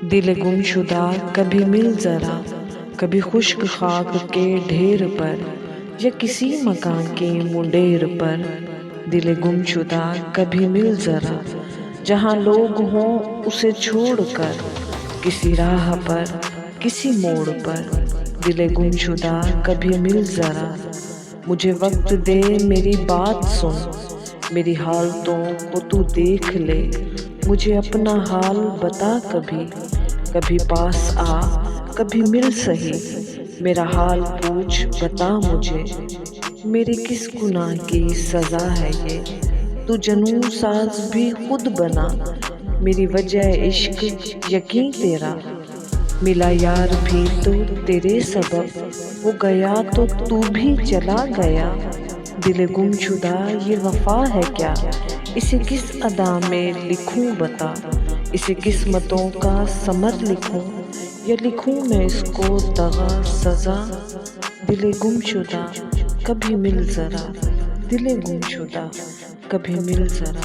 دل گم شدہ کبھی مل ذرا، کبھی خشک خاک کے ڈھیر پر یا کسی مکان کے منڈیر پر۔ دل گم شدہ کبھی مل ذرا، جہاں لوگ ہوں اسے چھوڑ کر، کسی راہ پر کسی موڑ پر۔ دل گم شدہ کبھی مل ذرا، مجھے وقت دے میری بات سن، میری حالتوں کو تو دیکھ لے، مجھے اپنا حال بتا کبھی۔ کبھی پاس آ کبھی مل سہی، میرا حال پوچھ بتا مجھے، میری کس گناہ کی سزا ہے یہ؟ تو جنوں ساز بھی خود بنا، میری وجہ عشق یقین تیرا۔ ملا یار بھی تو تیرے سبب، وہ گیا تو تو بھی چلا گیا۔ دل گم شدہ یہ وفا ہے کیا، اسے کس ادا میں لکھوں بتا؟ اسے قسمتوں کا ثمر لکھوں یا لکھوں میں اس کو دغا سزا؟ دل گم شدہ کبھی مل ذرا، دل گم شدہ کبھی مل ذرا۔